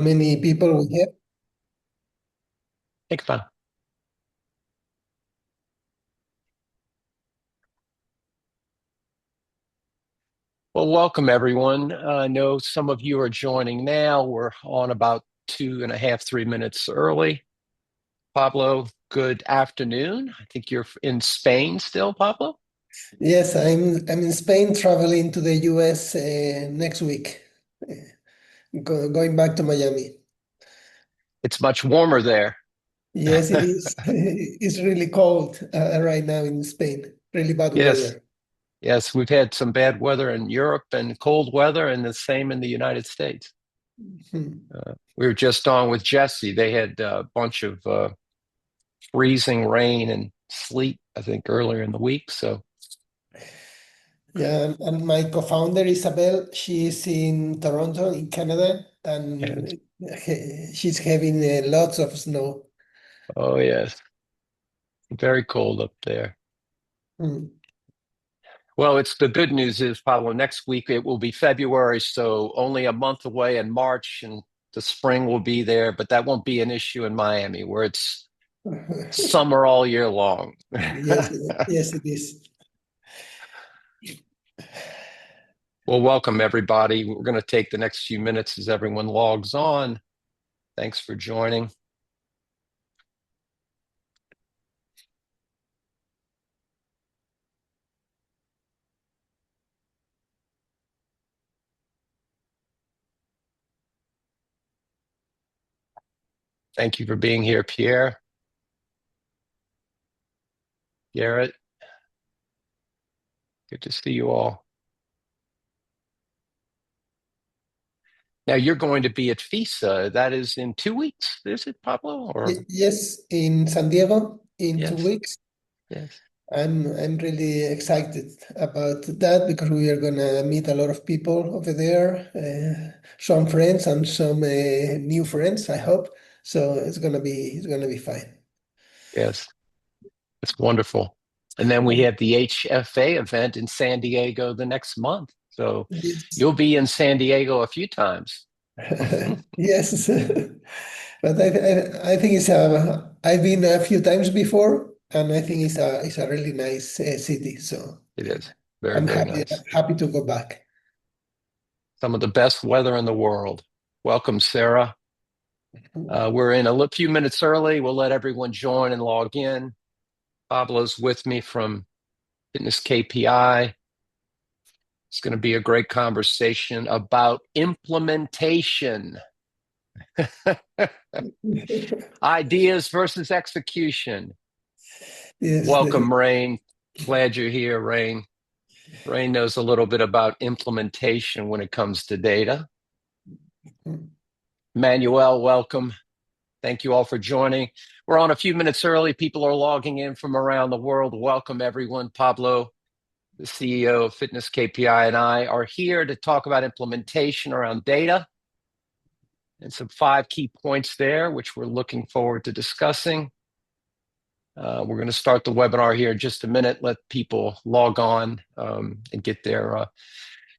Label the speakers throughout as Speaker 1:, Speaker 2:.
Speaker 1: many people we have?
Speaker 2: Think about it. Well, welcome everyone. I know some of you are joining now. We're on about 2.5, 3 minutes early. Pablo, good afternoon. I think you're in Spain still, Pablo?
Speaker 1: Yes, I'm in Spain, traveling to the US next week, going back to Miami.
Speaker 2: It's much warmer there.
Speaker 1: Yes, it is. It's really cold right now in Spain. Really bad
Speaker 2: Yes,
Speaker 1: weather.
Speaker 2: yes, we've had some bad weather in Europe and cold weather, and the same in the United States.
Speaker 1: Hmm.
Speaker 2: We were just on with Jesse. They had a bunch of freezing rain and sleet, I think, earlier in the week. So,
Speaker 1: Yeah, and my co-founder Isabel, she's in Toronto, in Canada,
Speaker 2: and,
Speaker 1: and she's having lots of snow.
Speaker 2: oh, yes, very cold up there.
Speaker 1: Hmm.
Speaker 2: Well, it's the good news is, Pablo, next week it will be February, so only a month away in March, and the spring will be there, but that won't be an issue in Miami, where it's summer all year long.
Speaker 1: Yes, yes, it is.
Speaker 2: Well, welcome everybody. We're going to take the next few minutes as everyone logs on. Thanks for joining. Thank you for being here, Pierre, Garrett. Good to see you all. Now you're going to be at FISA. That is in 2 weeks, is it, Pablo? Or
Speaker 1: Yes, in San Diego in two
Speaker 2: yes,
Speaker 1: weeks.
Speaker 2: yes,
Speaker 1: I'm really excited about that because we are gonna meet a lot of people over there, some friends and some new friends, I hope. So it's gonna be fine.
Speaker 2: yes. It's wonderful. And then we have the HFA event in San Diego the next month. So
Speaker 1: Yes,
Speaker 2: you'll be in San Diego a few times.
Speaker 1: yes. But I think I've been a few times before, and I think it's a really nice city. So
Speaker 2: It is very,
Speaker 1: I'm
Speaker 2: very
Speaker 1: happy
Speaker 2: nice.
Speaker 1: happy to go back.
Speaker 2: Some of the best weather in the world. Welcome, Sarah. We're in a few minutes early. We'll let everyone join and log in. Pablo's with me from FitnessKPI. It's going to be a great conversation about implementation, ideas versus execution.
Speaker 1: Yes,
Speaker 2: Welcome, Rain. Glad you're here, Rain. Rain knows a little bit about implementation when it comes to data. Manuel, welcome. Thank you all for joining. We're on a few minutes early. People are logging in from around the world. Welcome, everyone. Pablo, the CEO of Fitness KPI, and I are here to talk about implementation around data and some 5 key points there, which we're looking forward to discussing. We're going to start the webinar here in just a minute. Let people log on and get their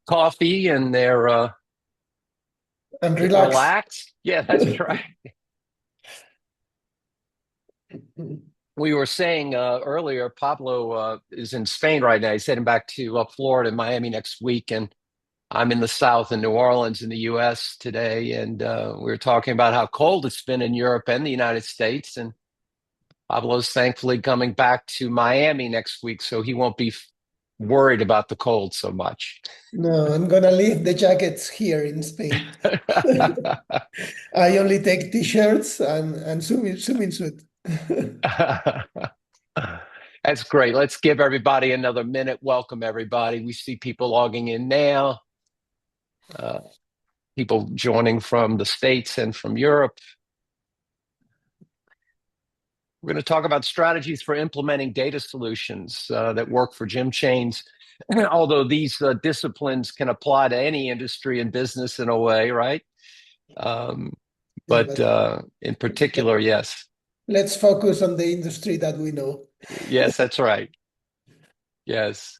Speaker 2: coffee and their
Speaker 1: and
Speaker 2: get
Speaker 1: relax.
Speaker 2: relaxed. Yeah, that's right. We were saying earlier, Pablo is in Spain right now. He's heading back to Florida and Miami next week, and I'm in the South in New Orleans in the U.S. today. And we were talking about how cold it's been in Europe and the United States. And Pablo's thankfully coming back to Miami next week, so he won't be worried about the cold so much.
Speaker 1: No, I'm gonna leave the jackets here in Spain. I only take t-shirts and swimming suit.
Speaker 2: That's great. Let's give everybody another minute. Welcome, everybody. We see people logging in now, uh, people joining from the States and from Europe. We're going to talk about strategies for implementing data solutions that work for gym chains. Although these disciplines can apply to any industry and business in a way, right? Um,
Speaker 1: Yeah,
Speaker 2: but
Speaker 1: but
Speaker 2: in particular, yes.
Speaker 1: let's focus on the industry that we know.
Speaker 2: Yes, that's right. Yes.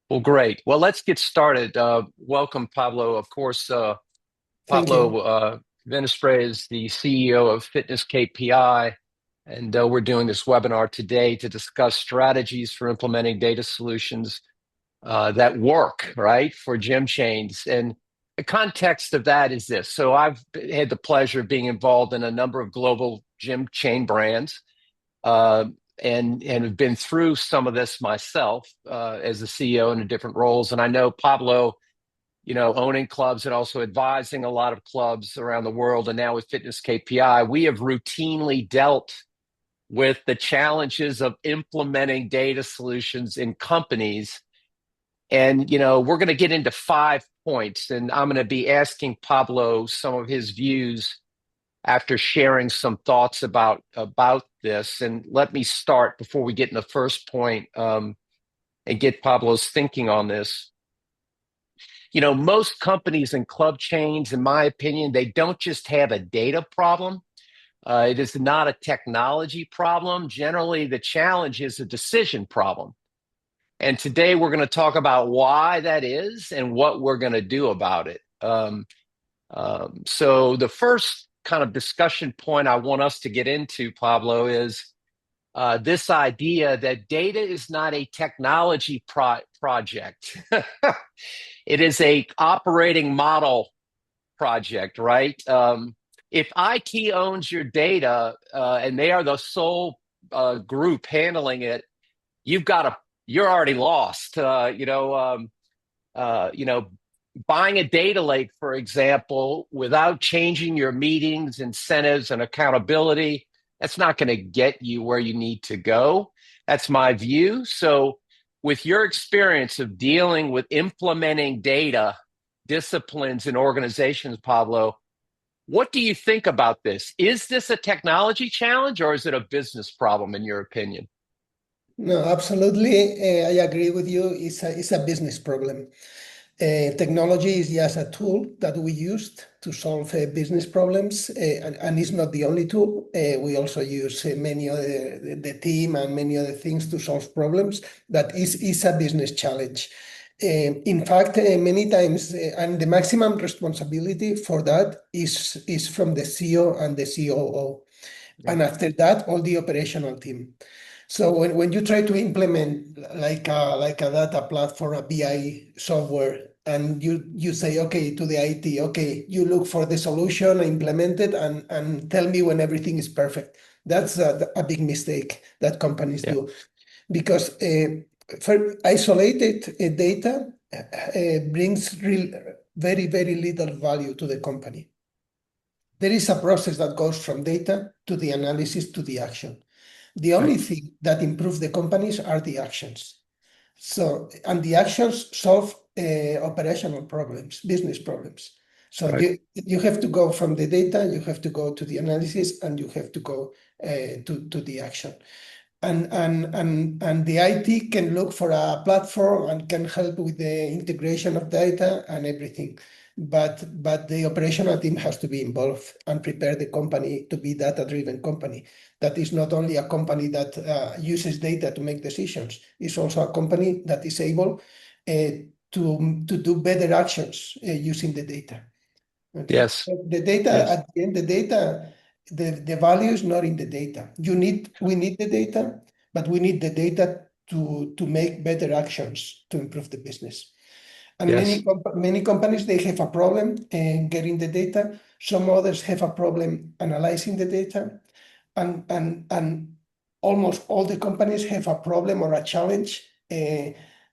Speaker 2: Well, great. Well, let's get started. Welcome, Pablo. Of course,
Speaker 1: Thank you.
Speaker 2: Pablo Viñaspre is the CEO of FitnessKPI, and we're doing this webinar today to discuss strategies for implementing data solutions that work, right, for gym chains. And the context of that is this. So I've had the pleasure of being involved in a number of global gym chain brands, and have been through some of this myself as a CEO in different roles. And I know Pablo, owning clubs and also advising a lot of clubs around the world. And now with FitnessKPI, we have routinely dealt with the challenges of implementing data solutions in companies. And, we're going to get into 5 points, and I'm going to be asking Pablo some of his views after sharing some thoughts about this. And let me start before we get in the first point and get Pablo's thinking on this. Most companies and club chains, in my opinion, they don't just have a data problem. It is not a technology problem. Generally, the challenge is a decision problem. And today we're going to talk about why that is and what we're going to do about it. So the first kind of discussion point I want us to get into, Pablo, is this idea that data is not a technology project. It is a operating model project, right? If IT owns your data and they are the sole group handling it, you're already lost. Buying a data lake, for example, without changing your meetings, incentives, and accountability, that's not going to get you where you need to go. That's my view. So with your experience of dealing with implementing data disciplines in organizations, Pablo, what do you think about this? Is this a technology challenge or is it a business problem, in your opinion?
Speaker 1: No, absolutely. I agree with you. It's a business problem. Technology is just a tool that we used to solve business problems, and it's not the only tool. We also use many other the team and many other things to solve problems. That is a business challenge. In fact, many times, and the maximum responsibility for that is from the CEO and the COO, and after that, all the operational team. So when you try to implement like a data platform, a BI software, and you say, okay, to the IT, okay, you look for the solution, implement it, and tell me when everything is perfect. That's a big mistake that companies do, because for isolated data brings very, very little value to the company. There is a process that goes from data to the analysis to the action. The only thing that improves the companies are the actions. So, and the actions solve operational problems, business problems. So you have to go from the data, you have to go to the analysis, and you have to go to the action. And the IT can look for a platform and can help with the integration of data and everything. But the operational team has to be involved and prepare the company to be data-driven company. That is not only a company that uses data to make decisions. It's also a company that is able to do better actions using the data. Okay.
Speaker 2: Yes.
Speaker 1: The data
Speaker 2: Yes.
Speaker 1: at the end, the value is not in the data. We need the data, but we need the data to make better actions to improve the business. And many companies, they have a problem in getting the data. Some others have a problem analyzing the data. And almost all the companies have a problem or a challenge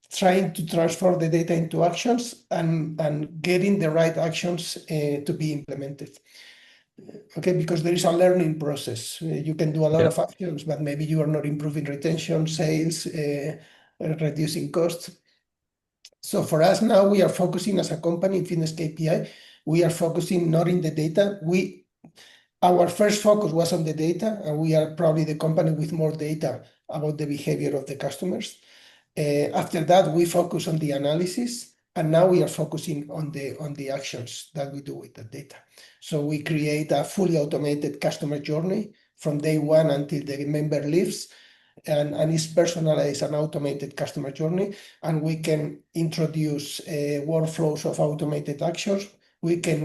Speaker 1: trying to transfer the data into actions and getting the right actions to be implemented. Okay, because there is a learning process. You can do a lot of actions, but maybe you are not improving retention, sales, reducing costs. So for us now, we are focusing as a company in FitnessKPI. We are focusing not in the data. Our first focus was on the data, and we are probably the company with more data about the behavior of the customers. After that, we focus on the analysis, and now we are focusing on the actions that we do with the data. So we create a fully automated customer journey from day one until the member leaves, and it's personalized and automated customer journey, and we can introduce workflows of automated actions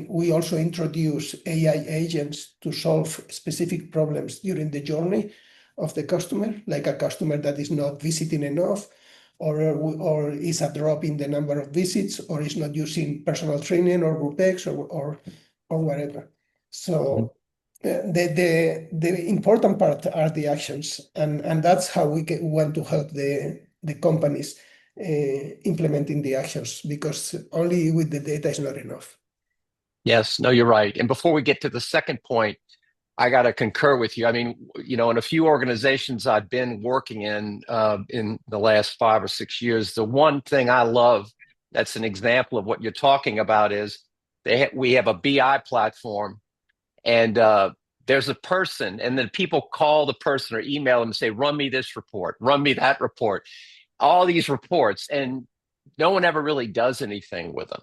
Speaker 1: we also introduce AI agents to solve specific problems during the journey of the customer, like a customer that is not visiting enough, or is a drop in the number of visits, or is not using personal training or group X or whatever. So the important part are the actions, and that's how we want to help the companies implementing the actions, because only with the data is not enough.
Speaker 2: Yes, no, you're right. And before we get to the second point, I got to concur with you. I mean, in a few organizations I've been working in the last 5 or 6 years, the one thing I love that's an example of what you're talking about is we have a BI platform, and there's a person, and then people call the person or email them and say, run me this report, run me that report, all these reports, and no one ever really does anything with them.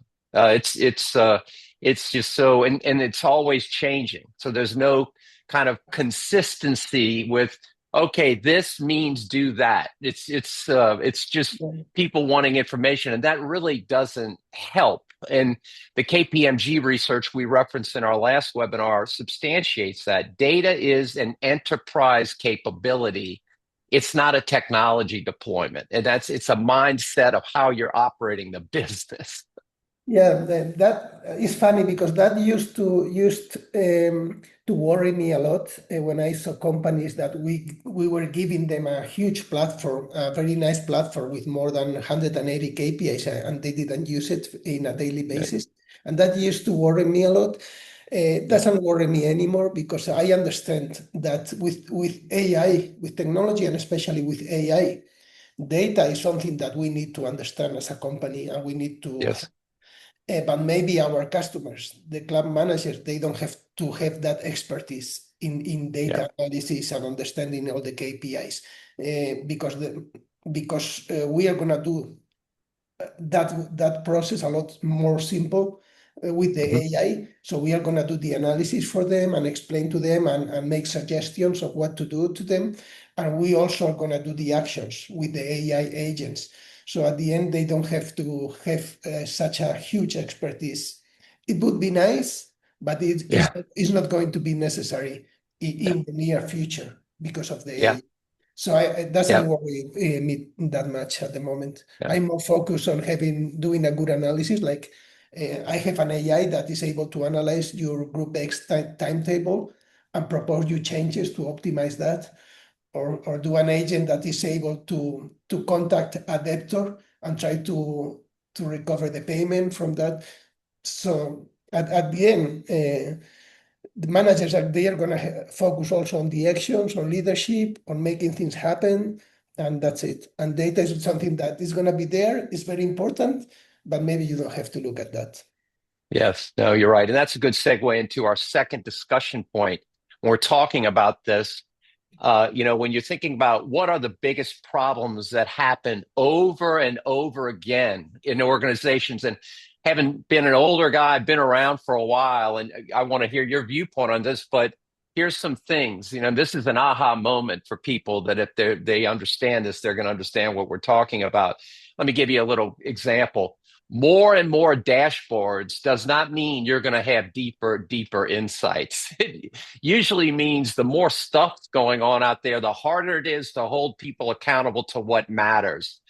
Speaker 2: It's just so, and it's always changing. So there's no kind of consistency with, okay, this means do that. It's just people wanting information, and that really doesn't help. And the KPMG research we referenced in our last webinar substantiates that data is an enterprise capability. It's not a technology deployment, and it's a mindset of how you're operating the business.
Speaker 1: Yeah, that is funny, because that used to worry me a lot when I saw companies that we were giving them a huge platform, a very nice platform with more than 180 KPIs, and they didn't use it in a daily basis. And that used to worry me a lot. It doesn't worry me anymore, because I understand that with AI, with technology, and especially with AI, data is something that we need to understand as a company, and we need to.
Speaker 2: Yes.
Speaker 1: But maybe our customers, the club managers, they don't have to have that expertise in data analysis and understanding all the KPIs, because we are gonna do that process a lot more simple with the AI. So we are gonna do the analysis for them and explain to them and make suggestions of what to do to them. And we also are gonna do the actions with the AI agents. So at the end, they don't have to have such a huge expertise. It would be nice, but it's not going to be necessary in the near future because of the AI. So it doesn't worry me that much at the moment. I'm more focused on doing a good analysis. Like I have an AI that is able to analyze your group X timetable and propose you changes to optimize that, or do an agent that is able to contact a debtor and try to recover the payment from that. So at the end, the managers are going to focus also on the actions, on leadership, on making things happen, and that's it. And data is something that is going to be there. It's very important, but maybe you don't have to look at that.
Speaker 2: Yes, no, you're right. And that's a good segue into our second discussion point. When we're talking about this, when you're thinking about what are the biggest problems that happen over and over again in organizations, and having been an older guy, I've been around for a while, and I want to hear your viewpoint on this, but here's some things, this is an aha moment for people that if they understand this, they're going to understand what we're talking about. Let me give you a little example. More and more dashboards does not mean you're going to have deeper insights. It usually means the more stuff going on out there, the harder it is to hold people accountable to what matters.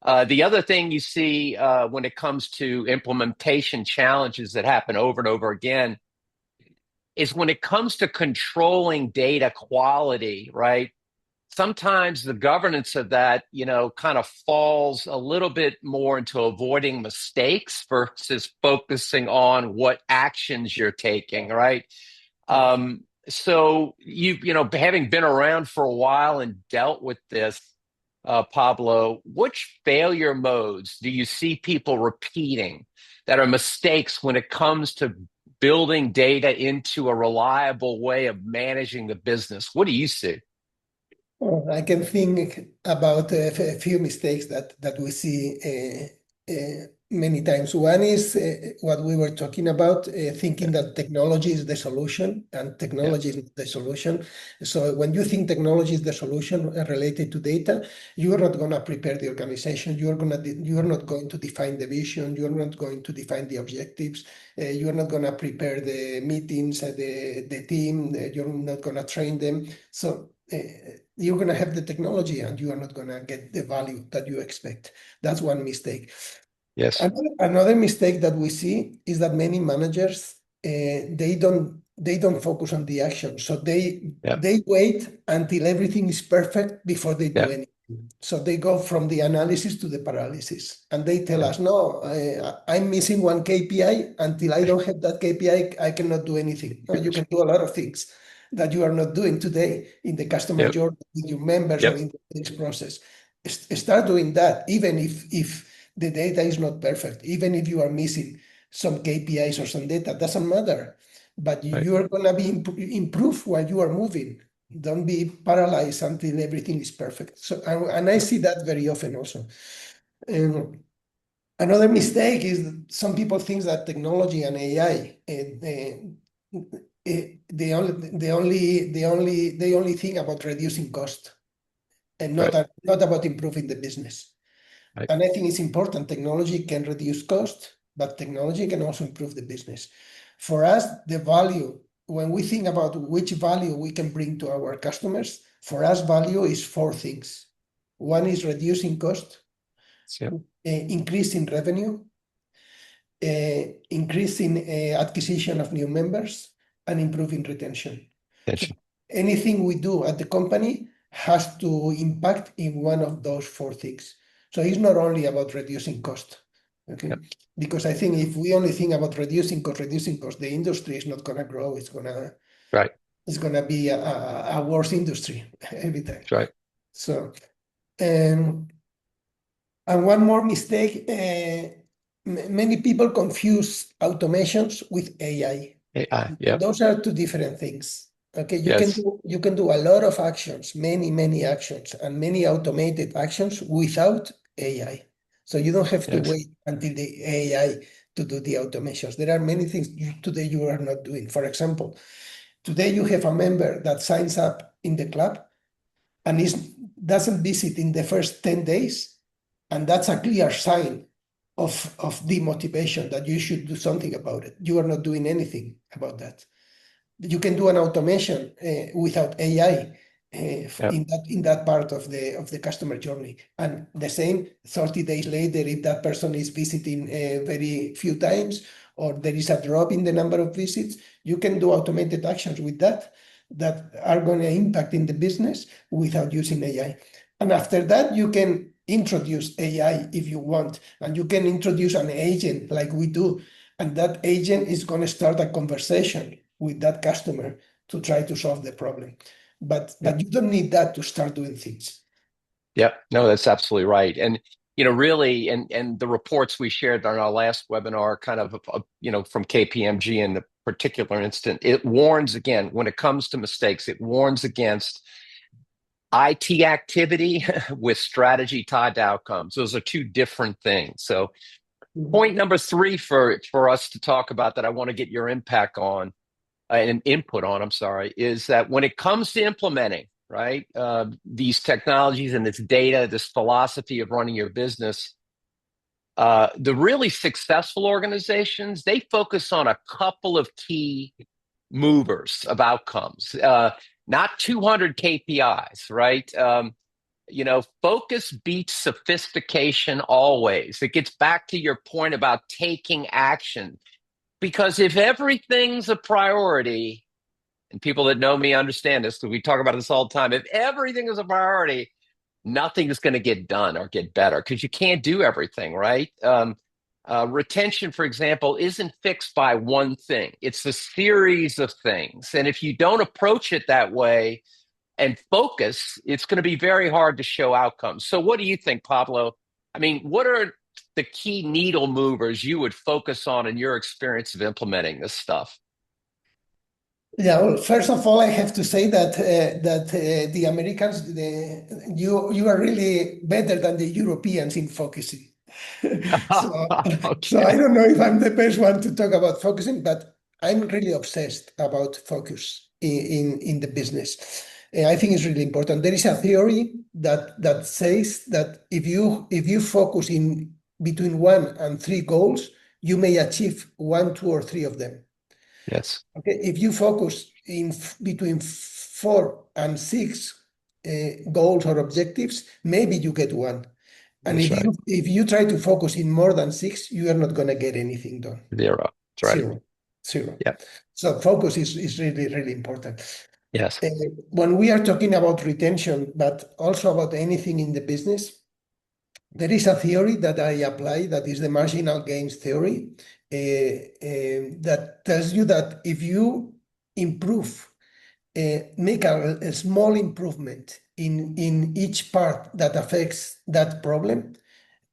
Speaker 2: The other thing you see when it comes to implementation challenges that happen over and over again is when it comes to controlling data quality, right? Sometimes the governance of that, kind of falls a little bit more into avoiding mistakes versus focusing on what actions you're taking, right? So having been around for a while and dealt with this, Pablo, which failure modes do you see people repeating that are mistakes when it comes to building data into a reliable way of managing the business? What do you see?
Speaker 1: I can think about a few mistakes that we see many times. One is what we were talking about, thinking that technology is the solution, and technology is not the solution. So when you think technology is the solution related to data, you are not going to prepare the organization. You are not going to define the vision. You are not going to define the objectives. You are not going to prepare the meetings, the team. You're not going to train them. So you're going to have the technology, and you are not going to get the value that you expect. That's one mistake.
Speaker 2: Yes.
Speaker 1: Another mistake that we see is that many managers they don't focus on the action. So
Speaker 2: Yeah.
Speaker 1: they wait until everything is perfect before they do
Speaker 2: Yeah.
Speaker 1: anything. So they go from the analysis to the paralysis, and they tell
Speaker 2: Yeah.
Speaker 1: us, "No, I'm missing one KPI. Until I don't have that KPI, I cannot do anything." No, you can do a lot of things that you are not doing today in the customer
Speaker 2: Yep.
Speaker 1: journey with your members or
Speaker 2: Yep.
Speaker 1: in the sales process. Start doing that, even if the data is not perfect, even if you are missing some KPIs or some data, doesn't matter. But
Speaker 2: Right.
Speaker 1: you are going to be improve while you are moving. Don't be paralyzed until everything is perfect. So, and I see that very often also. Another mistake is that some people think that technology and AI, they only think about reducing cost and
Speaker 2: Right.
Speaker 1: not about improving the business.
Speaker 2: Right.
Speaker 1: And I think it's important. Technology can reduce cost, but technology can also improve the business. For us, the value, when we think about which value we can bring to our customers, for us, value is four things. One is reducing cost,
Speaker 2: Yep.
Speaker 1: increasing revenue, increasing acquisition of new members, and improving retention. So
Speaker 2: Attention.
Speaker 1: anything we do at the company has to impact in one of those four things. So it's not only about reducing cost, okay?
Speaker 2: Yep.
Speaker 1: Because I think if we only think about reducing cost, the industry is not going to grow.
Speaker 2: Right.
Speaker 1: It's gonna be a worse industry every time.
Speaker 2: That's right.
Speaker 1: So, and one more mistake, many people confuse automations with AI.
Speaker 2: AI.
Speaker 1: And
Speaker 2: Yep.
Speaker 1: those are two different things. Okay,
Speaker 2: Yes.
Speaker 1: you can do a lot of actions, many actions, and many automated actions without AI. So you don't have to
Speaker 2: Yes.
Speaker 1: wait until the AI to do the automations. There are many things today you are not doing. For example, today you have a member that signs up in the club and doesn't visit in the first 10 days, and that's a clear sign of demotivation that you should do something about it. You are not doing anything about that. You can do an automation without AI
Speaker 2: Yep.
Speaker 1: in that part of the customer journey, and the same 30 days later, if that person is visiting very few times or there is a drop in the number of visits, you can do automated actions with that are going to impact in the business without using AI. And after that, you can introduce AI if you want, and you can introduce an agent like we do, and that agent is going to start a conversation with that customer to try to solve the problem. But
Speaker 2: Yep.
Speaker 1: you don't need that to start doing things.
Speaker 2: Yep. No, that's absolutely right. And really, and the reports we shared on our last webinar, kind of, from KPMG in the particular instant, it warns again when it comes to mistakes. It warns against IT activity with strategy tied to outcomes. Those are two different things. So, point number three for us to talk about that I want to get your impact on and input on, I'm sorry, is that when it comes to implementing, right, these technologies and this data, this philosophy of running your business, the really successful organizations, they focus on a couple of key movers of outcomes, not 200 KPIs, right? Focus beats sophistication always. It gets back to your point about taking action. Because if everything's a priority, and people that know me understand this, because we talk about this all the time, if everything is a priority, nothing is going to get done or get better because you can't do everything, right? Retention, for example, isn't fixed by one thing. It's a series of things. And if you don't approach it that way and focus, it's going to be very hard to show outcomes. So what do you think, Pablo? I mean, what are the key needle movers you would focus on in your experience of implementing this stuff?
Speaker 1: Yeah, well, first of all, I have to say that the Americans, you are really better than the Europeans in focusing. So, so I
Speaker 2: Okay.
Speaker 1: don't know if I'm the best one to talk about focusing, but I'm really obsessed about focus in the business. I think it's really important. There is a theory that says that if you focus in between 1 and 3 goals, you may achieve 1, 2, or 3 of them.
Speaker 2: Yes.
Speaker 1: Okay, if you focus in between 4 and 6 goals or objectives, maybe you get one. And
Speaker 2: That's right.
Speaker 1: if you try to focus in more than 6, you are not going to get anything done.
Speaker 2: Zero. That's right.
Speaker 1: Zero, zero.
Speaker 2: Yeah.
Speaker 1: So focus is really, really important.
Speaker 2: Yes.
Speaker 1: When we are talking about retention, but also about anything in the business, there is a theory that I apply that is the marginal gains theory, that tells you that if you improve, make a small improvement in each part that affects that problem,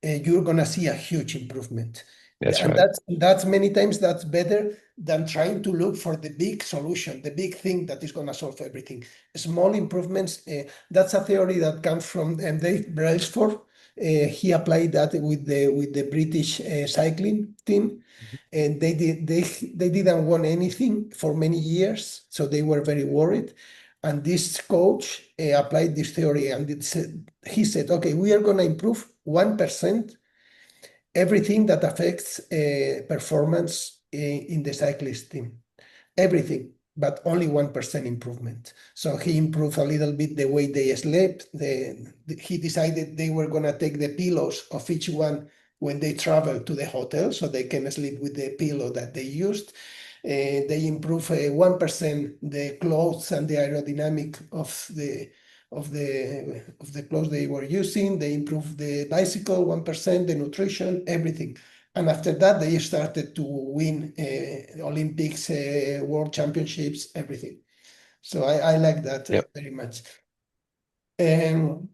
Speaker 1: you're going to see a huge improvement.
Speaker 2: That's
Speaker 1: And
Speaker 2: right.
Speaker 1: that's many times that's better than trying to look for the big solution, the big thing that is going to solve everything. Small improvements, that's a theory that comes from Dave Brailsford. He applied that with the British cycling team, and they didn't want anything for many years, so they were very worried. And this coach applied this theory, and he said, okay, we are going to improve 1% everything that affects performance in the cyclist team. Everything, but only 1% improvement. So he improved a little bit the way they slept. He decided they were going to take the pillows of each one when they travel to the hotel, so they can sleep with the pillow that they used. They improve 1% the clothes and the aerodynamic of the clothes they were using. They improved the bicycle 1%, the nutrition, everything. And after that, they started to win Olympics, World Championships, everything. So I like that
Speaker 2: Yep.
Speaker 1: very much. And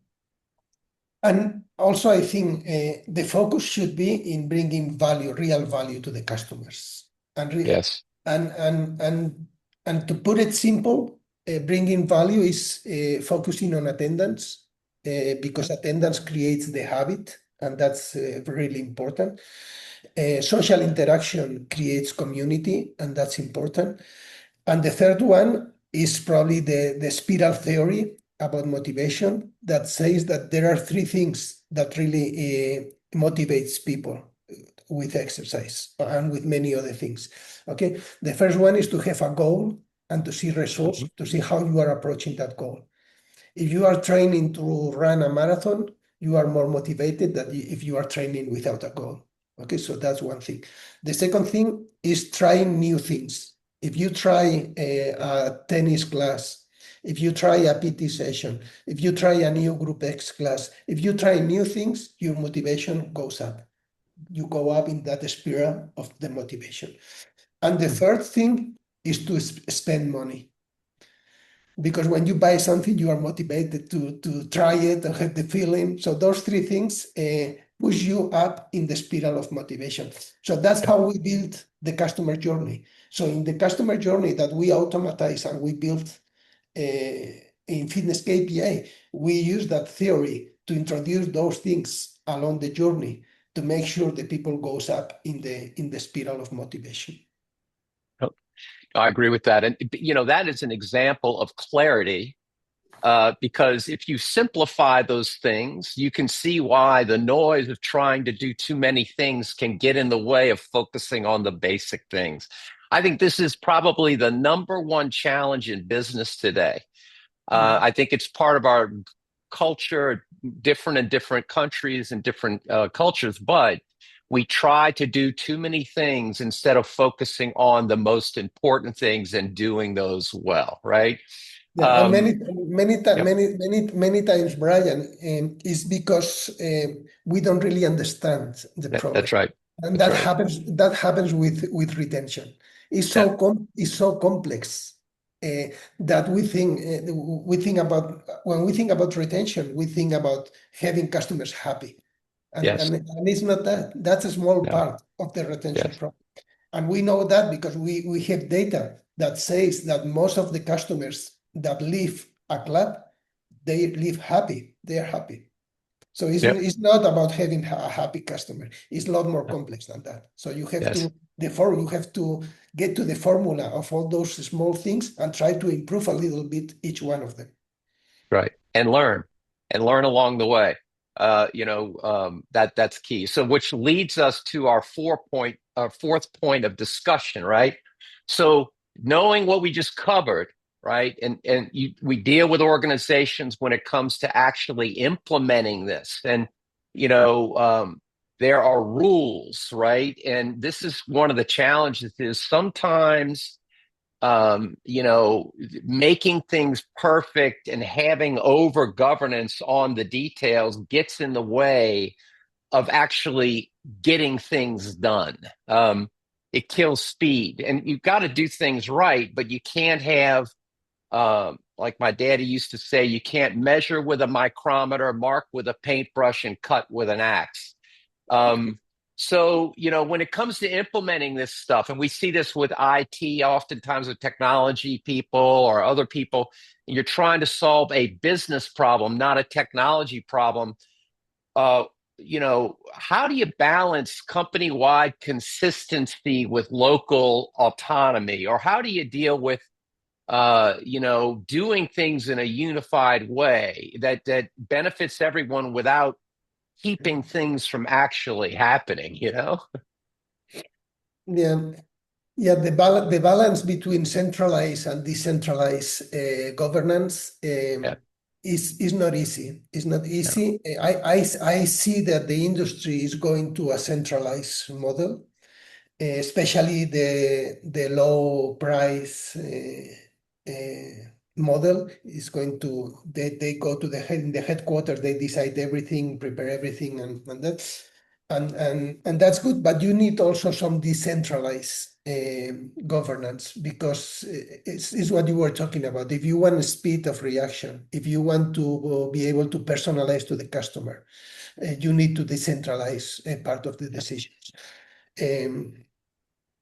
Speaker 1: also, I think the focus should be in bringing value, real value to the customers. And
Speaker 2: Yes.
Speaker 1: and and and and to put it simple, bringing value is focusing on attendance, because attendance creates the habit, and that's really important. Social interaction creates community, and that's important. And the third one is probably the spiral theory about motivation, that says that there are 3 things that really motivates people with exercise and with many other things. Okay, the first one is to have a goal and to see results,
Speaker 2: Mhm.
Speaker 1: to see how you are approaching that goal. If you are training to run a marathon, you are more motivated than if you are training without a goal. Okay, so that's one thing. The second thing is trying new things. If you try a tennis class, if you try a PT session, if you try a new Group X class, if you try new things, your motivation goes up. You go up in that spiral of the motivation. And the third thing is to spend money, because when you buy something, you are motivated to try it and have the feeling. So those 3 things push you up in the spiral of motivation. So that's how we build the customer journey. So in the customer journey that we automatize and we build in FitnessKPI, we use that theory to introduce those things along the journey to make sure the people goes up in the spiral of motivation.
Speaker 2: Oh, I agree with that. And, that is an example of clarity, because if you simplify those things, you can see why the noise of trying to do too many things can get in the way of focusing on the basic things. I think this is probably the number one challenge in business today.
Speaker 1: Mhm.
Speaker 2: I think it's part of our culture, different in different countries and different cultures, but we try to do too many things instead of focusing on the most important things and doing those well, right?
Speaker 1: Yeah, and
Speaker 2: Um, yep,
Speaker 1: many times, Brian, is because we don't really understand the problem,
Speaker 2: that's right.
Speaker 1: and
Speaker 2: That's
Speaker 1: that
Speaker 2: right.
Speaker 1: happens. That happens with retention.
Speaker 2: Yeah.
Speaker 1: It's so complex that we think about, when we think about retention, we think about having customers happy, and
Speaker 2: Yes.
Speaker 1: and, and it's not that. That's a small
Speaker 2: No.
Speaker 1: part of the retention
Speaker 2: Yes.
Speaker 1: problem. And we know that because we have data that says that most of the customers that leave a club, they leave happy. They are happy. So it's not about having a happy customer. It's a lot more complex than that. So you have
Speaker 2: Yes.
Speaker 1: you have to get to the formula of all those small things and try to improve a little bit each one of them.
Speaker 2: Right. And learn along the way. That's key. So which leads us to our fourth point of discussion, right? So knowing what we just covered, right? We deal with organizations when it comes to actually implementing this. And, there are rules, right? And this is one of the challenges is sometimes making things perfect and having over governance on the details gets in the way of actually getting things done. It kills speed, and you've got to do things right, but you can't have, like my daddy used to say, you can't measure with a micrometer, mark with a paintbrush, and cut with an axe. Um, so, when it comes to implementing this stuff, and we see this with IT, oftentimes with technology people or other people, and you're trying to solve a business problem, not a technology problem. Uh, how do you balance company-wide consistency with local autonomy, or how do you deal with, doing things in a unified way that benefits everyone without keeping things from actually happening?
Speaker 1: Yeah. Yeah, the balance between centralized and decentralized governance
Speaker 2: Yeah,
Speaker 1: is not easy. It's not
Speaker 2: yeah,
Speaker 1: easy. I see that the industry is going to a centralized model, especially the low price model is going to they go to in the headquarters, they decide everything, prepare everything, and that's and that's good, but you need also some decentralized governance because it's what you were talking about. If you want speed of reaction, if you want to be able to personalize to the customer, you need to decentralize part of the decisions. Um,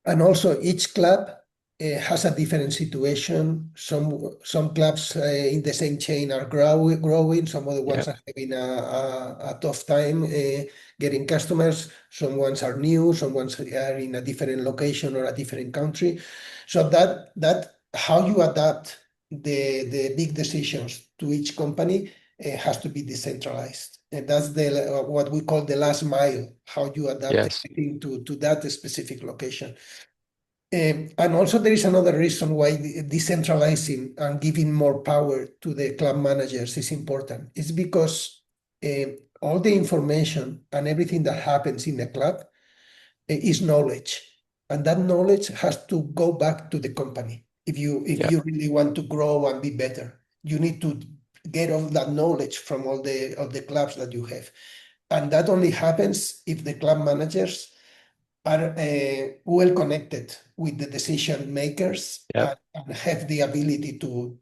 Speaker 1: and also each club has a different situation. Some clubs in the same chain are growing. Some other
Speaker 2: yeah,
Speaker 1: ones are having a tough time getting customers. Some ones are new. Some ones are in a different location or a different country. So that how you adapt the big decisions to each company has to be decentralized. And that's the what we call the last mile, how you adapt
Speaker 2: yes,
Speaker 1: everything to that specific location. And also there is another reason why decentralizing and giving more power to the club managers is important. It's because all the information and everything that happens in the club is knowledge, and that knowledge has to go back to the company. If
Speaker 2: yeah,
Speaker 1: you really want to grow and be better, you need to get all that knowledge from all the clubs that you have, and that only happens if the club managers are well connected with the decision makers
Speaker 2: yeah,
Speaker 1: and have the ability to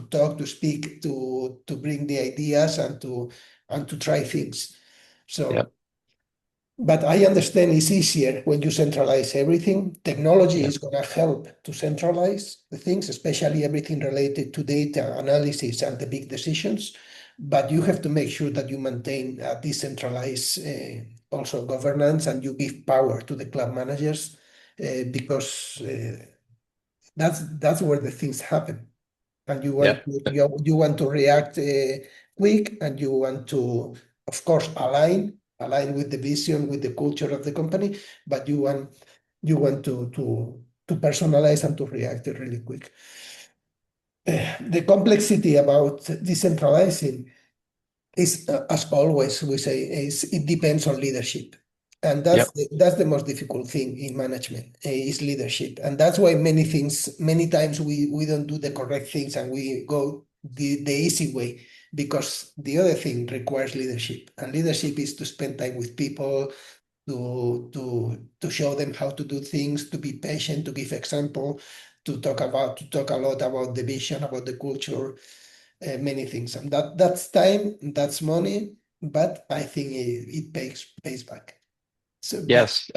Speaker 1: talk, to speak, to bring the ideas and to try things.
Speaker 2: yeah,
Speaker 1: So, but I understand it's easier when you centralize everything. Technology
Speaker 2: yeah,
Speaker 1: is going to help to centralize the things, especially everything related to data analysis and the big decisions. But you have to make sure that you maintain a decentralized also governance and you give power to the club managers because that's where the things happen. And
Speaker 2: yeah,
Speaker 1: you want to react quick, and you want to, of course, align with the vision, with the culture of the company, but you want to personalize and to react really quick. The complexity about decentralizing is, as always, we say, is it depends on leadership. And
Speaker 2: yeah,
Speaker 1: that's the most difficult thing in management is leadership. And that's why many times we don't do the correct things and we go the easy way because the other thing requires leadership. And leadership is to spend time with people, to show them how to do things, to be patient, to give example, to talk a lot about the vision, about the culture, many things, and that's time, that's money, but I think it pays back. So, but
Speaker 2: Yes.
Speaker 1: we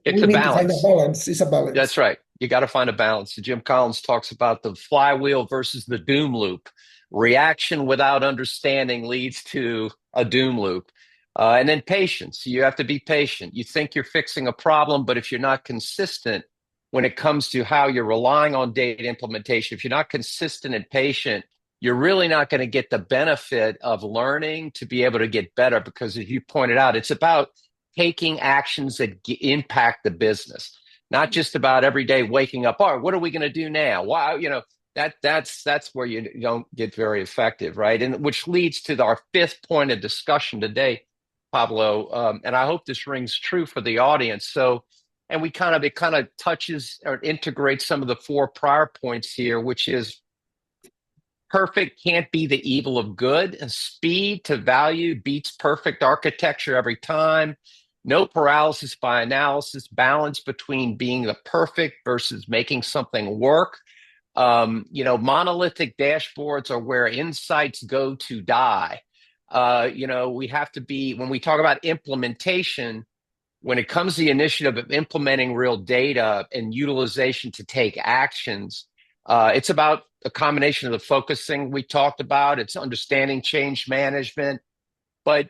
Speaker 2: It's a
Speaker 1: need to find a
Speaker 2: balance.
Speaker 1: balance. It's a
Speaker 2: That's
Speaker 1: balance.
Speaker 2: right. You got to find a balance. Jim Collins talks about the flywheel versus the doom loop. Reaction without understanding leads to a doom loop. And then patience. You have to be patient. You think you're fixing a problem, but if you're not consistent when it comes to how you're relying on data implementation, if you're not consistent and patient, you're really not going to get the benefit of learning to be able to get better. Because as you pointed out, it's about taking actions that impact the business, not just about every day waking up. All right, what are we going to do now? Wow, that's where you don't get very effective, right? And which leads to our fifth point of discussion today, Pablo. And I hope this rings true for the audience. So, and it kind of touches or integrates some of the four prior points here, which is perfect can't be the evil of good. And speed to value beats perfect architecture every time. No paralysis by analysis, balance between being the perfect versus making something work. Monolithic dashboards are where insights go to die. We have to be, when we talk about implementation, when it comes to the initiative of implementing real data and utilization to take actions, it's about a combination of the focusing we talked about. It's understanding change management, but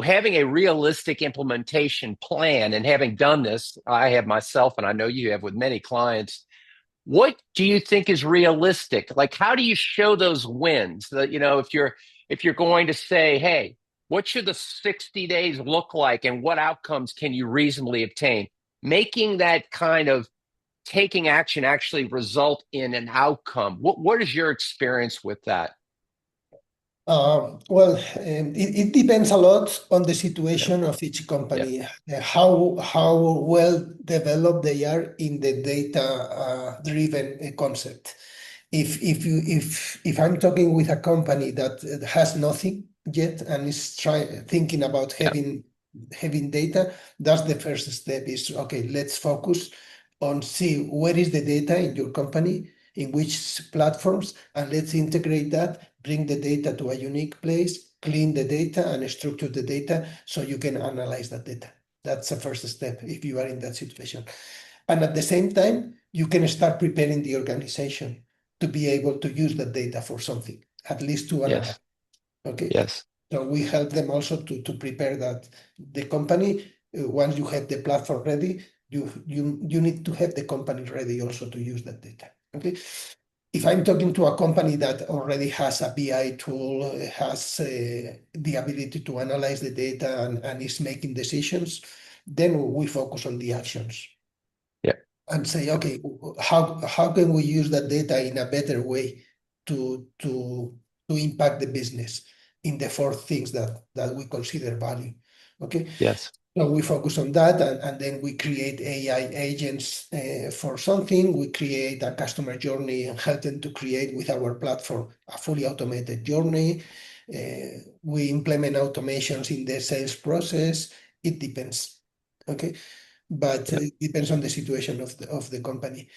Speaker 2: having a realistic implementation plan. And having done this, I have myself, and I know you have with many clients. What do you think is realistic? Like, how do you show those wins? That if you're going to say, hey, what should the 60 days look like, and what outcomes can you reasonably obtain? Making that kind of taking action actually result in an outcome. What is your experience with that?
Speaker 1: Well, it depends a lot on the
Speaker 2: Yeah,
Speaker 1: situation of each
Speaker 2: yeah,
Speaker 1: company, how well developed they are in the data driven concept. If I'm talking with a company that has nothing yet and is thinking about
Speaker 2: yeah,
Speaker 1: having data, that's the first step. Is okay. Let's focus on see where is the data in your company, in which platforms, and let's integrate that, bring the data to a unique place, clean the data, and structure the data so you can analyze that data. That's the first step if you are in that situation. And at the same time, you can start preparing the organization to be able to use that data for something, at least to analyze.
Speaker 2: yes,
Speaker 1: Okay.
Speaker 2: yes,
Speaker 1: So we help them also to prepare that. The company, once you have the platform ready, you need to have the company ready also to use that data. Okay. If I'm talking to a company that already has a BI tool, has the ability to analyze the data and is making decisions, then we focus on the actions
Speaker 2: yeah,
Speaker 1: and say, okay, how can we use that data in a better way to impact the business in the four things that we consider value. Okay.
Speaker 2: yes,
Speaker 1: So we focus on that, and then we create AI agents for something. We create a customer journey and help them to create with our platform a fully automated journey. We implement automations in the sales process. It depends. Okay. But
Speaker 2: yeah,
Speaker 1: it depends on the situation of the company.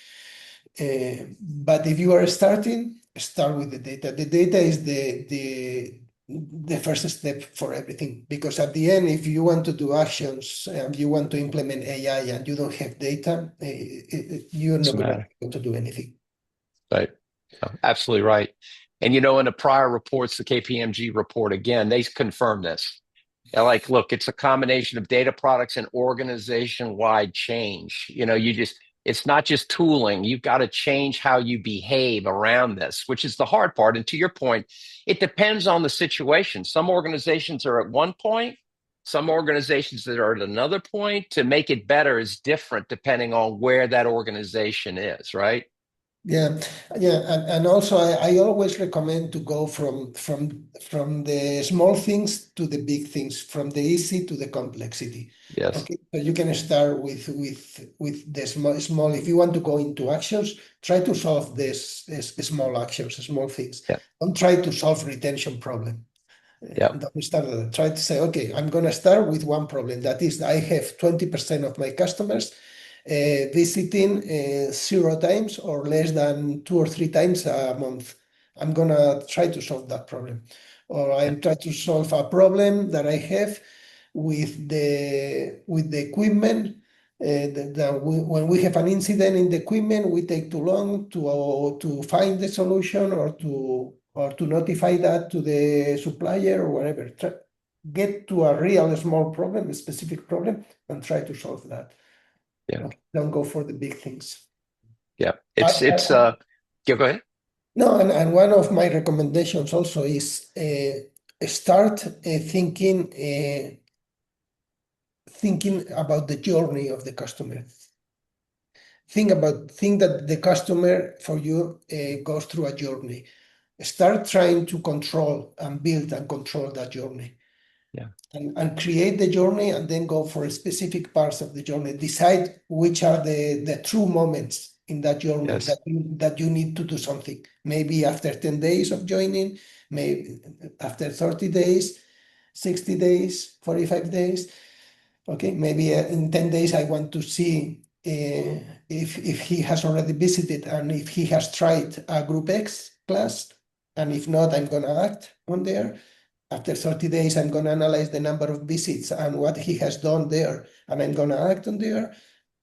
Speaker 1: But if you are starting, start with the data. The data is the first step for everything, because at the end, if you want to do actions and you want to implement AI and you don't have data, you're not
Speaker 2: doesn't
Speaker 1: going to
Speaker 2: matter.
Speaker 1: be able to do anything.
Speaker 2: Right. Absolutely right. And in the prior reports, the KPMG report, again, they confirm this. They're like, look, it's a combination of data products and organization-wide change. It's not just tooling. You've got to change how you behave around this, which is the hard part. And to your point, it depends on the situation. Some organizations are at one point, some organizations that are at another point. To make it better is different depending on where that organization is, right?
Speaker 1: Yeah, yeah, and also I always recommend to go from the small things to the big things, from the easy to the complexity.
Speaker 2: Yes.
Speaker 1: Okay, so you can start with the small. If you want to go into actions, try to solve this small actions, small things.
Speaker 2: Yeah.
Speaker 1: Don't try to solve retention problem.
Speaker 2: Yeah.
Speaker 1: Don't start with that. Try to say, okay, I'm gonna start with one problem. That is, I have 20% of my customers visiting 0 times or less than 2 or 3 times a month. I'm gonna try to solve that problem. Or
Speaker 2: Yeah.
Speaker 1: I'm trying to solve a problem that I have with the equipment. When we have an incident in the equipment, we take too long to find the solution or to notify that to the supplier or whatever. Get to a real small problem, a specific problem, and try to solve that.
Speaker 2: Yeah.
Speaker 1: Okay, don't go for the big things.
Speaker 2: Yeah. Yeah, go ahead.
Speaker 1: No, and one of my recommendations also is start thinking about the journey of the customer. Think that the customer for you goes through a journey. Start trying to control and build and control that journey.
Speaker 2: Yeah.
Speaker 1: And create the journey and then go for specific parts of the journey. Decide which are the true moments in that journey
Speaker 2: Yes.
Speaker 1: that you need to do something. Maybe after 10 days of joining, maybe after 30 days, 60 days, 45 days. Okay, maybe in 10 days I want to see if he has already visited and if he has tried a group X class, and if not, I'm gonna act on there. After 30 days, I'm gonna analyze the number of visits and what he has done there, and I'm gonna act on there.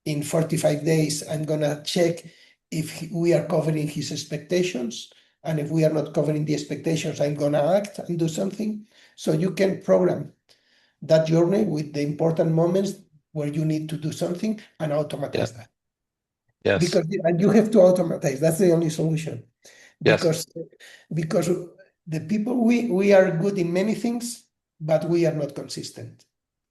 Speaker 1: In 45 days, I'm gonna check if we are covering his expectations, and if we are not covering the expectations, I'm gonna act and do something. So you can program that journey with the important moments where you need to do something and
Speaker 2: Yeah.
Speaker 1: automatize that.
Speaker 2: Yes.
Speaker 1: Because you have to automatize. That's the only solution.
Speaker 2: Yes.
Speaker 1: Because the people we are good in many things, but we are not consistent.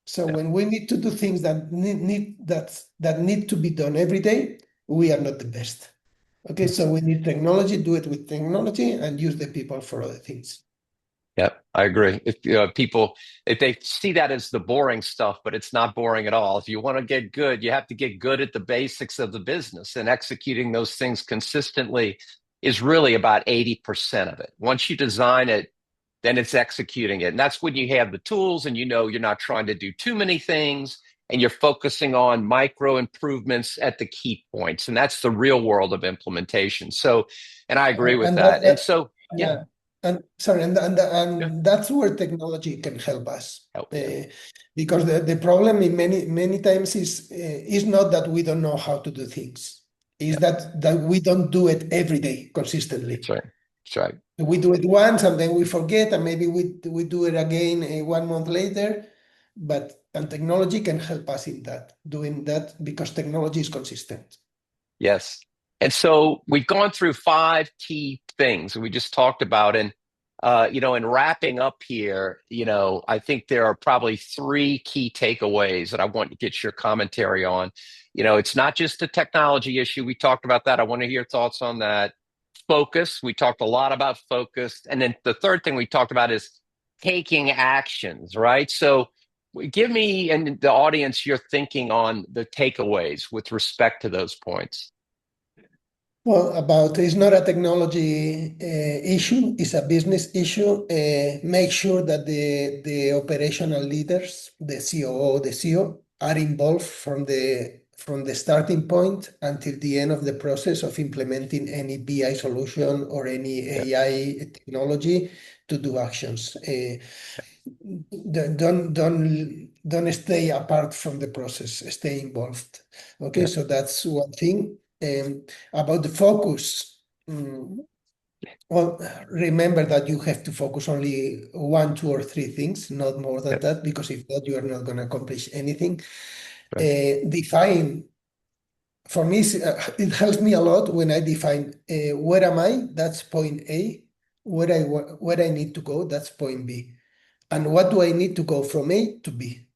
Speaker 1: So
Speaker 2: Yeah.
Speaker 1: when we need to do things that need to be done every day, we are not the best. Okay, so we need technology, do it with technology, and use the people for other things.
Speaker 2: Yeah, I agree. If they see that as the boring stuff, but it's not boring at all. If you want to get good, you have to get good at the basics of the business, and executing those things consistently is really about 80% of it. Once you design it, then it's executing it. And that's when you have the tools and you know you're not trying to do too many things and you're focusing on micro improvements at the key points. And that's the real world of implementation. So, and I agree with
Speaker 1: And
Speaker 2: that. And so, yeah,
Speaker 1: yeah, and sorry,
Speaker 2: yeah,
Speaker 1: and that's where technology can help us.
Speaker 2: help you.
Speaker 1: Because the problem in many times is not that we don't know how to do things, is
Speaker 2: Yeah,
Speaker 1: that we don't do it every day
Speaker 2: that's
Speaker 1: consistently.
Speaker 2: right. That's right.
Speaker 1: We do it once and then we forget, and maybe we do it again 1 month later. And technology can help us in doing that because technology is consistent.
Speaker 2: Yes. And so we've gone through five key things we just talked about. And, in wrapping up here, I think there are probably three key takeaways that I want to get your commentary on. It's not just a technology issue. We talked about that. I want to hear your thoughts on that. Focus. We talked a lot about focus. And then the third thing we talked about is taking actions, right? So give me and the audience your thinking on the takeaways with respect to those points.
Speaker 1: Well, it's not a technology issue, it's a business issue. Make sure that the operational leaders, the COO, the CEO, are involved from the starting point until the end of the process of implementing any BI solution or any
Speaker 2: Yeah.
Speaker 1: AI technology to do actions. Don't stay apart from the process, stay involved. Okay,
Speaker 2: Yeah.
Speaker 1: so that's one thing. About the focus, well, remember that you have to focus only one, two, or three things, not more than
Speaker 2: Yes.
Speaker 1: that, because if not, you are not going to accomplish anything.
Speaker 2: Right.
Speaker 1: Define, for me, it helps me a lot when I define where am I, that's point A, where I need to go, that's point B. And what do I need to go from A to B?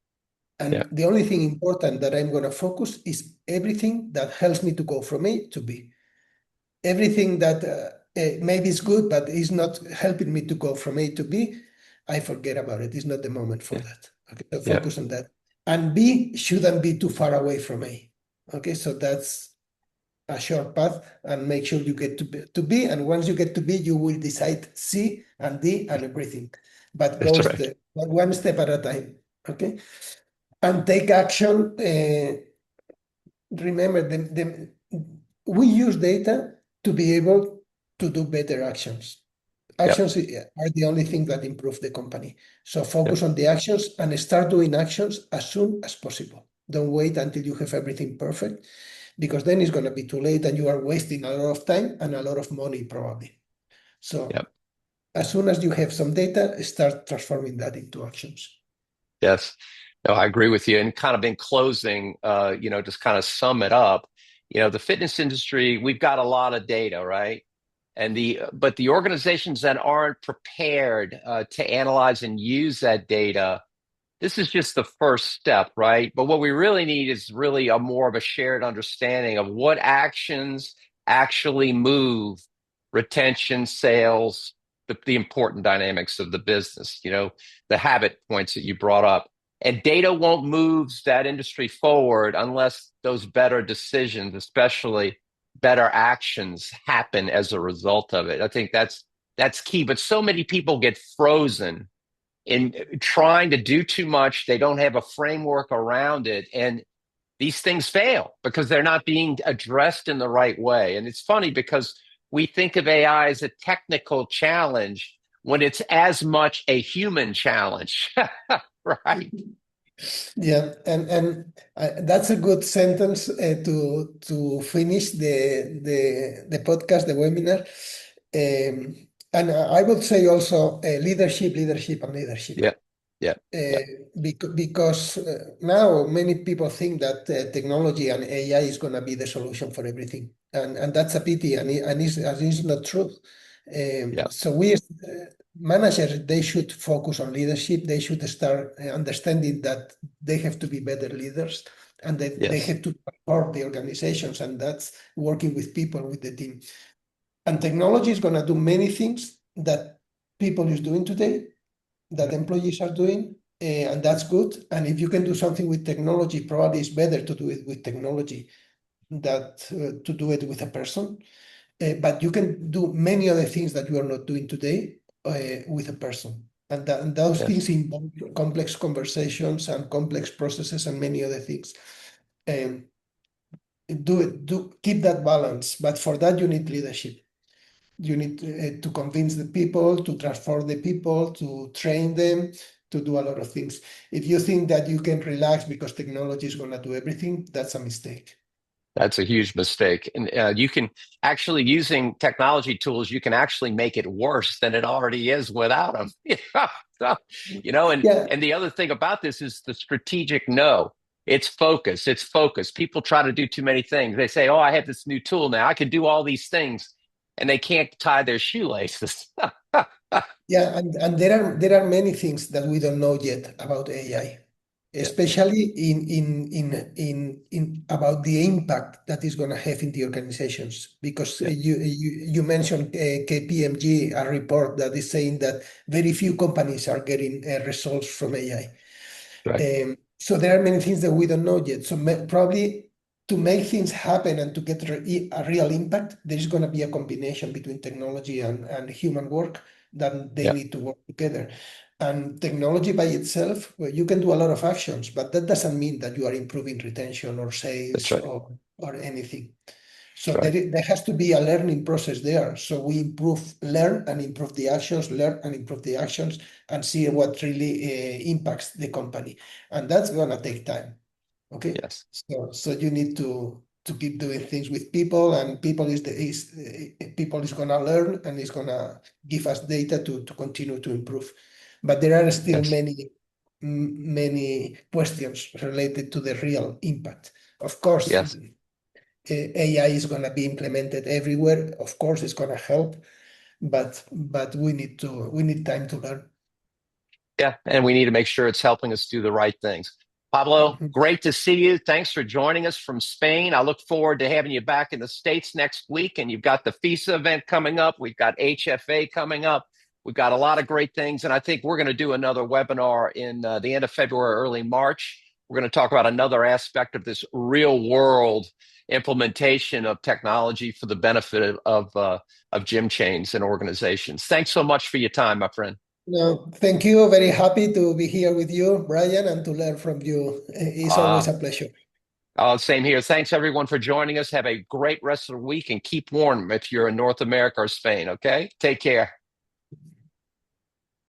Speaker 2: Yeah.
Speaker 1: And the only thing important that I'm going to focus is everything that helps me to go from A to B. Everything that maybe is good, but is not helping me to go from A to B, I forget about it. It's not the moment for
Speaker 2: Yeah.
Speaker 1: that. Okay, so
Speaker 2: Yeah.
Speaker 1: focus on that. And B shouldn't be too far away from A. Okay, so that's a short path, and make sure you get to B. And once you get to B, you will decide C and D and everything. But
Speaker 2: That's
Speaker 1: go
Speaker 2: right.
Speaker 1: one step at a time. Okay, and take action. Remember, we use data to be able to do better actions.
Speaker 2: Yep.
Speaker 1: Actions are the only thing that improve the company. So
Speaker 2: Yep.
Speaker 1: focus on the actions and start doing actions as soon as possible. Don't wait until you have everything perfect, because then it's going to be too late and you are wasting a lot of time and a lot of money probably. So
Speaker 2: Yep.
Speaker 1: as soon as you have some data, start transforming that into actions.
Speaker 2: Yes. No, I agree with you. And kind of in closing, just kind of sum it up, the fitness industry, we've got a lot of data, right? But the organizations that aren't prepared to analyze and use that data, this is just the first step, right? But what we really need is really a more of a shared understanding of what actions actually move retention, sales, the important dynamics of the business, the habit points that you brought up. And data won't move that industry forward unless those better decisions, especially better actions, happen as a result of it. I think that's key. But so many people get frozen in trying to do too much. They don't have a framework around it. And these things fail because they're not being addressed in the right way. And it's funny because we think of AI as a technical challenge when it's as much a human challenge, right?
Speaker 1: Yeah, and that's a good sentence to finish the podcast, the webinar. And I would say also leadership, leadership, and leadership.
Speaker 2: Yeah, yeah, yeah,
Speaker 1: Because now many people think that technology and AI is going to be the solution for everything, and that's a pity, and it's not true.
Speaker 2: yeah,
Speaker 1: So we managers, they should focus on leadership. They should start understanding that they have to be better leaders, and that they
Speaker 2: yes,
Speaker 1: have to support the organizations, and that's working with people, with the team. And technology is going to do many things that people is doing today, that
Speaker 2: yeah,
Speaker 1: employees are doing, and that's good. And if you can do something with technology, probably it's better to do it with technology that to do it with a person. But you can do many other things that you are not doing today with a person. And those
Speaker 2: yes,
Speaker 1: things involve complex conversations and complex processes and many other things. Um, keep that balance. But for that, you need leadership. You need to convince the people, to transform the people, to train them, to do a lot of things. If you think that you can relax because technology is going to do everything, that's a mistake.
Speaker 2: that's a huge mistake. And you can actually, using technology tools, you can actually make it worse than it already is without them. So, and
Speaker 1: Yeah,
Speaker 2: the other thing about this is the strategic no. It's focus. It's focus. People try to do too many things. They say, "Oh, I have this new tool now. I can do all these things," and they can't tie their shoelaces.
Speaker 1: yeah, and there are many things that we don't know yet about AI,
Speaker 2: Yeah,
Speaker 1: especially in about the impact that is going to have in the organizations. Because
Speaker 2: yeah,
Speaker 1: you mentioned KPMG, a report that is saying that very few companies are getting results from AI.
Speaker 2: right.
Speaker 1: So there are many things that we don't know yet. So probably to make things happen and to get a real impact, there's going to be a combination between technology and human work that they
Speaker 2: Yeah,
Speaker 1: need to work together. And technology by itself, well, you can do a lot of actions, but that doesn't mean that you are improving retention or
Speaker 2: that's
Speaker 1: sales
Speaker 2: right.
Speaker 1: or anything. So
Speaker 2: That's right.
Speaker 1: there has to be a learning process there. So we learn and improve the actions, learn and improve the actions, and see what really impacts the company. And that's gonna take time. Okay.
Speaker 2: Yes.
Speaker 1: So you need to keep doing things with people, and people is gonna learn and is gonna give us data to continue to improve. But there are still
Speaker 2: Yes.
Speaker 1: many questions related to the real impact. Of course,
Speaker 2: Yes.
Speaker 1: AI is going to be implemented everywhere. Of course, it's going to help, but we need time to learn.
Speaker 2: Yeah, and we need to make sure it's helping us do the right things. Pablo,
Speaker 1: Mhm.
Speaker 2: great to see you. Thanks for joining us from Spain. I look forward to having you back in the States next week. And you've got the FISA event coming up. We've got HFA coming up. We've got a lot of great things. And I think we're going to do another webinar in the end of February, early March. We're going to talk about another aspect of this real world implementation of technology for the benefit of gym chains and organizations. Thanks so much for your time, my friend.
Speaker 1: No, thank you. Very happy to be here with you, Bryan, and to learn from you. It's always
Speaker 2: Uh,
Speaker 1: a pleasure.
Speaker 2: Same here. Thanks everyone for joining us. Have a great rest of the week and keep warm if you're in North America or Spain. Okay. Take care.